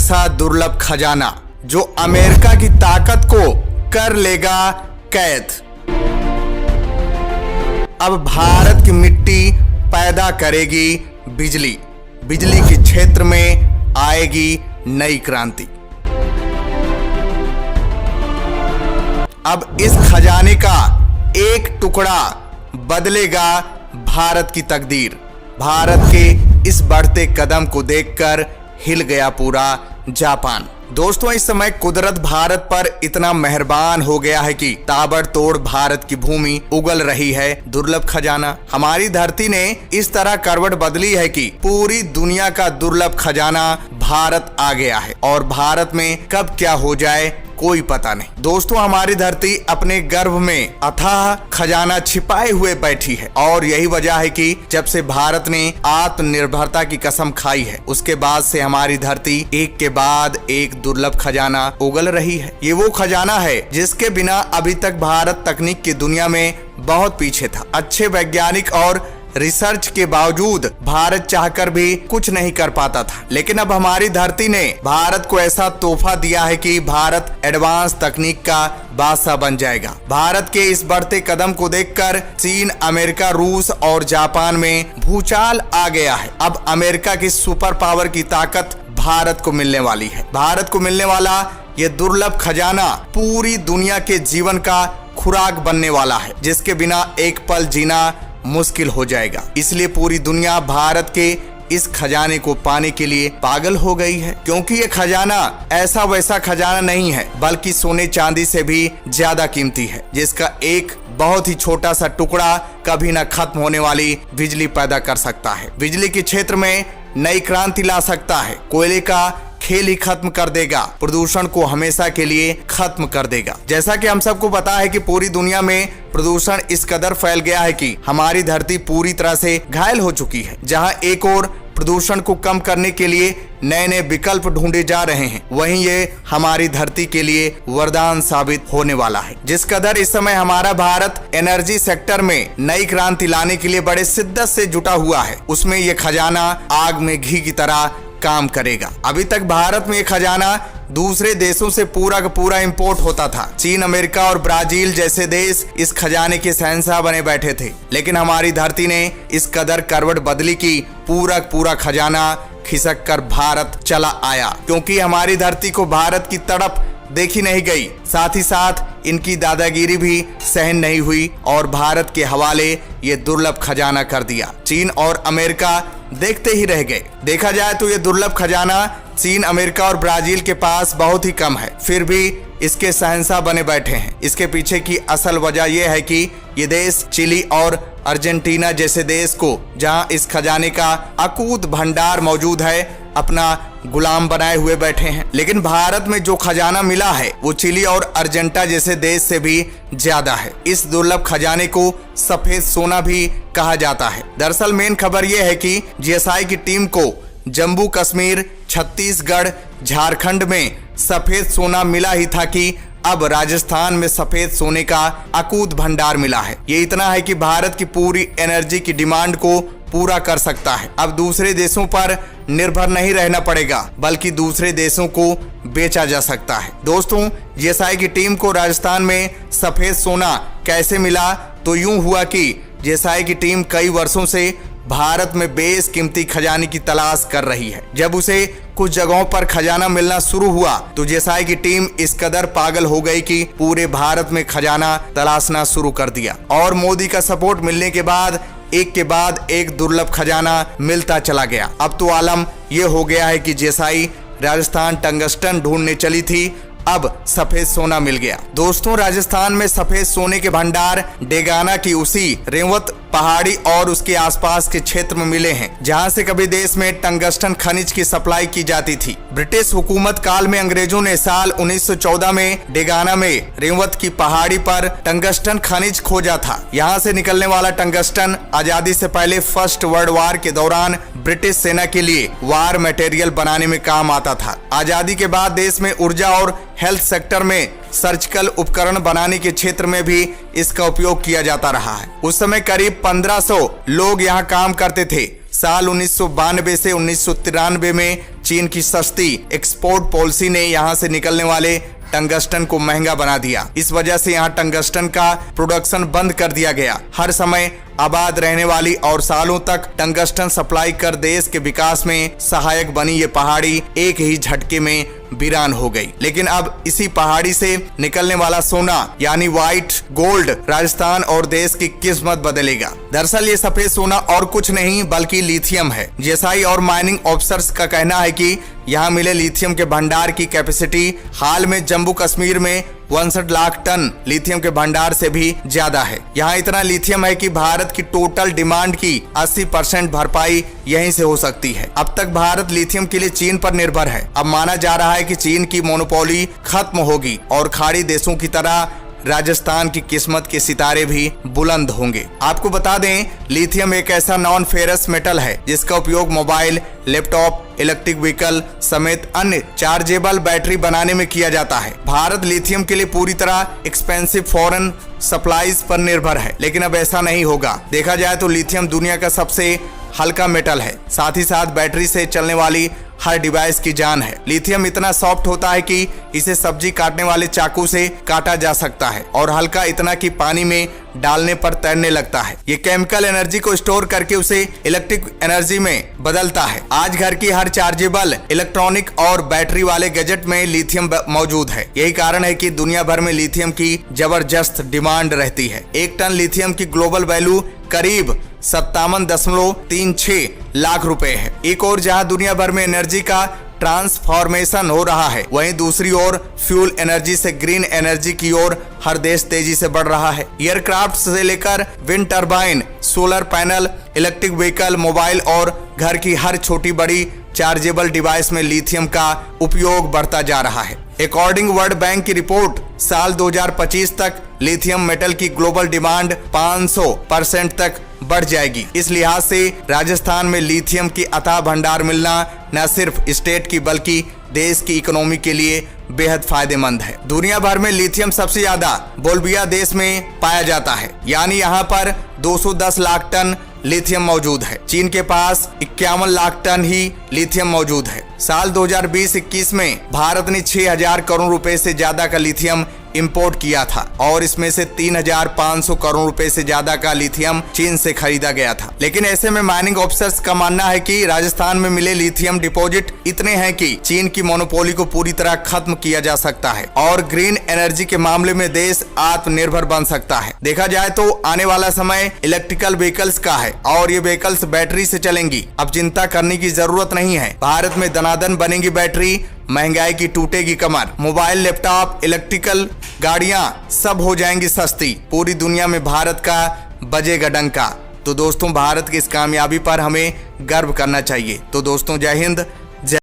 ऐसा दुर्लभ खजाना जो अमेरिका की ताकत को कर लेगा कैद। अब भारत की मिट्टी पैदा करेगी बिजली, बिजली के क्षेत्र में आएगी नई क्रांति। अब इस खजाने का एक टुकड़ा बदलेगा भारत की तकदीर। भारत के इस बढ़ते कदम को देखकर हिल गया पूरा जापान। दोस्तों, इस समय कुदरत भारत पर इतना मेहरबान हो गया है कि ताबड़तोड़ भारत की भूमि उगल रही है दुर्लभ खजाना। हमारी धरती ने इस तरह करवट बदली है कि पूरी दुनिया का दुर्लभ खजाना भारत आ गया है और भारत में कब क्या हो जाए कोई पता नहीं। दोस्तों, हमारी धरती अपने गर्भ में अथाह खजाना छिपाए हुए बैठी है और यही वजह है कि जब से भारत ने आत्मनिर्भरता की कसम खाई है उसके बाद से हमारी धरती एक के बाद एक दुर्लभ खजाना उगल रही है। ये वो खजाना है जिसके बिना अभी तक भारत तकनीक की दुनिया में बहुत पीछे था। अच्छे वैज्ञानिक और रिसर्च के बावजूद भारत चाहकर भी कुछ नहीं कर पाता था, लेकिन अब हमारी धरती ने भारत को ऐसा तोहफा दिया है कि भारत एडवांस तकनीक का बादशाह बन जाएगा। भारत के इस बढ़ते कदम को देखकर चीन, अमेरिका, रूस और जापान में भूचाल आ गया है। अब अमेरिका की सुपर पावर की ताकत भारत को मिलने वाली है। भारत को मिलने वाला ये दुर्लभ खजाना पूरी दुनिया के जीवन का खुराक बनने वाला है, जिसके बिना एक पल जीना मुश्किल हो जाएगा। इसलिए पूरी दुनिया भारत के इस खजाने को पाने के लिए पागल हो गई है, क्योंकि ये खजाना ऐसा वैसा खजाना नहीं है बल्कि सोने चांदी से भी ज्यादा कीमती है, जिसका एक बहुत ही छोटा सा टुकड़ा कभी न खत्म होने वाली बिजली पैदा कर सकता है। बिजली के क्षेत्र में नई क्रांति ला सकता है। कोयले का खेल ही खत्म कर देगा, प्रदूषण को हमेशा के लिए खत्म कर देगा। जैसा कि हम सबको पता है कि पूरी दुनिया में प्रदूषण इस कदर फैल गया है कि हमारी धरती पूरी तरह से घायल हो चुकी है। जहां एक और प्रदूषण को कम करने के लिए नए नए विकल्प ढूंढे जा रहे हैं, वहीं ये हमारी धरती के लिए वरदान साबित होने वाला है। जिस कदर इस समय हमारा भारत एनर्जी सेक्टर में नई क्रांति लाने के लिए बड़े शिद्दत से जुटा हुआ है, उसमें ये खजाना आग में घी की तरह काम करेगा। अभी तक भारत में ये खजाना दूसरे देशों से पूरा का पूरा इंपोर्ट होता था। चीन, अमेरिका और ब्राजील जैसे देश इस खजाने के शहंशाह बने बैठे थे, लेकिन हमारी धरती ने इस कदर करवट बदली की पूरा पूरा खजाना खिसक कर भारत चला आया, क्योंकि हमारी धरती को भारत की तड़प देखी नहीं गई, साथ ही साथ इनकी दादागिरी भी सहन नहीं हुई और भारत के हवाले ये दुर्लभ खजाना कर दिया। चीन और अमेरिका देखते ही रह गए। देखा जाए तो ये दुर्लभ खजाना चीन, अमेरिका और ब्राजील के पास बहुत ही कम है, फिर भी इसके शहंशाह बने बैठे हैं। इसके पीछे की असल वजह यह है कि ये देश चिली और अर्जेंटीना जैसे देश को, जहां इस खजाने का अकूत भंडार मौजूद है, अपना गुलाम बनाए हुए बैठे हैं। लेकिन भारत में जो खजाना मिला है वो चिली और अर्जेंटीना जैसे देश से भी ज्यादा है। इस दुर्लभ खजाने को सफेद सोना भी कहा जाता है। दरअसल मेन खबर यह है कि जीएसआई की टीम को जम्मू कश्मीर, छत्तीसगढ़, झारखंड में सफेद सोना मिला ही था कि अब राजस्थान में सफेद सोने का अकूत भंडार मिला है। ये इतना है कि भारत की पूरी एनर्जी की डिमांड को पूरा कर सकता है। अब दूसरे देशों पर निर्भर नहीं रहना पड़ेगा, बल्कि दूसरे देशों को बेचा जा सकता है। दोस्तों, जीएसआई की टीम को राजस्थान में सफेद सोना कैसे मिला? तो यूं हुआ कि जीएसआई की टीम कई वर्षों से भारत में बेशकीमती खजाने की तलाश कर रही है। जब उसे कुछ जगहों पर खजाना मिलना शुरू हुआ तो जीएसआई की टीम इस कदर पागल हो गई कि पूरे भारत में खजाना तलाशना शुरू कर दिया और मोदी का सपोर्ट मिलने के बाद एक के बाद एक दुर्लभ खजाना मिलता चला गया। अब तो आलम यह हो गया है कि जीएसआई राजस्थान टंगस्टन ढूंढने चली थी, अब सफेद सोना मिल गया। दोस्तों, राजस्थान में सफेद सोने के भंडार डेगाना की उसी रेवत पहाड़ी और उसके आसपास के क्षेत्र में मिले हैं, जहां से कभी देश में टंगस्टन खनिज की सप्लाई की जाती थी। ब्रिटिश हुकूमत काल में अंग्रेजों ने साल 1914 में डेगाना में रेवत की पहाड़ी पर टंगस्टन खनिज खोजा था। यहाँ से निकलने वाला टंगस्टन आजादी से पहले फर्स्ट वर्ल्ड वार के दौरान ब्रिटिश सेना के लिए वार मटेरियल बनाने में काम आता था। आजादी के बाद देश में ऊर्जा और हेल्थ सेक्टर में सर्जिकल उपकरण बनाने के क्षेत्र में भी इसका उपयोग किया जाता रहा है। उस समय करीब 1500 लोग यहाँ काम करते थे। साल 1992 से 1993 में चीन की सस्ती एक्सपोर्ट पॉलिसी ने यहां से निकलने वाले टंगस्टन को महंगा बना दिया। इस वजह से यहाँ टंगस्टन का प्रोडक्शन बंद कर दिया गया। हर समय आबाद रहने वाली और सालों तक टंगस्टन सप्लाई कर देश के विकास में सहायक बनी ये पहाड़ी एक ही झटके में वीरान हो गई। लेकिन अब इसी पहाड़ी से निकलने वाला सोना यानी व्हाइट गोल्ड राजस्थान और देश की किस्मत बदलेगा। दरअसल ये सफेद सोना और कुछ नहीं बल्कि लिथियम है। जीएसआई और माइनिंग ऑफिसर्स का कहना है कि यहाँ मिले लिथियम के भंडार की कैपेसिटी हाल में जम्मू कश्मीर में 62 लाख टन लिथियम के भंडार से भी ज्यादा है। यहाँ इतना लिथियम है कि भारत की टोटल डिमांड की 80% भरपाई यहीं से हो सकती है। अब तक भारत लिथियम के लिए चीन पर निर्भर है। अब माना जा रहा है कि चीन की मोनोपोली खत्म होगी और खाड़ी देशों की तरह राजस्थान की किस्मत के सितारे भी बुलंद होंगे। आपको बता दें, लिथियम एक ऐसा नॉन फेरस मेटल है जिसका उपयोग मोबाइल, लैपटॉप, इलेक्ट्रिक व्हीकल समेत अन्य चार्जेबल बैटरी बनाने में किया जाता है। भारत लिथियम के लिए पूरी तरह एक्सपेंसिव फॉरेन सप्लाईज पर निर्भर है, लेकिन अब ऐसा नहीं होगा। देखा जाए तो लिथियम दुनिया का सबसे हल्का मेटल है, साथ ही साथ बैटरी से चलने वाली हर डिवाइस की जान है। लिथियम इतना सॉफ्ट होता है कि इसे सब्जी काटने वाले चाकू से काटा जा सकता है और हल्का इतना कि पानी में डालने पर तैरने लगता है। ये केमिकल एनर्जी को स्टोर करके उसे इलेक्ट्रिक एनर्जी में बदलता है। आज घर की हर चार्जेबल इलेक्ट्रॉनिक और बैटरी वाले गैजेट में लिथियम मौजूद है। यही कारण है कि दुनिया भर में लिथियम की जबरदस्त डिमांड रहती है। 1 टन लिथियम की ग्लोबल वैल्यू करीब 57.36 लाख रुपए है। एक और जहां दुनिया भर में एनर्जी का ट्रांसफॉर्मेशन हो रहा है, वहीं दूसरी ओर फ्यूल एनर्जी से ग्रीन एनर्जी की ओर हर देश तेजी से बढ़ रहा है। एयरक्राफ्ट से लेकर wind turbine, solar panel, electric vehicle, mobile और घर की हर छोटी बड़ी चार्जेबल डिवाइस में लिथियम का उपयोग बढ़ता जा रहा है। अकॉर्डिंग वर्ल्ड बैंक की रिपोर्ट, साल 2025 तक लिथियम मेटल की ग्लोबल डिमांड 500% तक बढ़ जाएगी। इस लिहाज से राजस्थान में लिथियम की अथाह भंडार मिलना न सिर्फ स्टेट की बल्कि देश की इकोनॉमी के लिए बेहद फायदेमंद है। दुनिया भर में लिथियम सबसे ज्यादा बोल्विया देश में पाया जाता है, यानी यहाँ पर 210 लाख टन लिथियम मौजूद है। चीन के पास 51 लाख टन ही लिथियम मौजूद है। साल 2020-21 में भारत ने 6,000 करोड़ रुपए से ज्यादा का लिथियम इंपोर्ट किया था और इसमें से 3,500 करोड़ रुपए से ज्यादा का लिथियम चीन से खरीदा गया था। लेकिन ऐसे में माइनिंग ऑफिसर्स का मानना है कि राजस्थान में मिले लिथियम डिपॉजिट इतने हैं कि चीन की मोनोपोली को पूरी तरह खत्म किया जा सकता है और ग्रीन एनर्जी के मामले में देश आत्मनिर्भर बन सकता है। देखा जाए तो आने वाला समय इलेक्ट्रिकल व्हीकल्स का है और ये व्हीकल्स बैटरी से चलेंगी। अब चिंता करने की जरूरत नहीं है। भारत में दनादन बनेगी बैटरी, महंगाई की टूटेगी कमर, मोबाइल, लैपटॉप, इलेक्ट्रिकल गाड़ियां सब हो जाएंगी सस्ती। पूरी दुनिया में भारत का बजेगा डंका। तो दोस्तों, भारत की इस कामयाबी पर हमें गर्व करना चाहिए। तो दोस्तों, जय हिंद।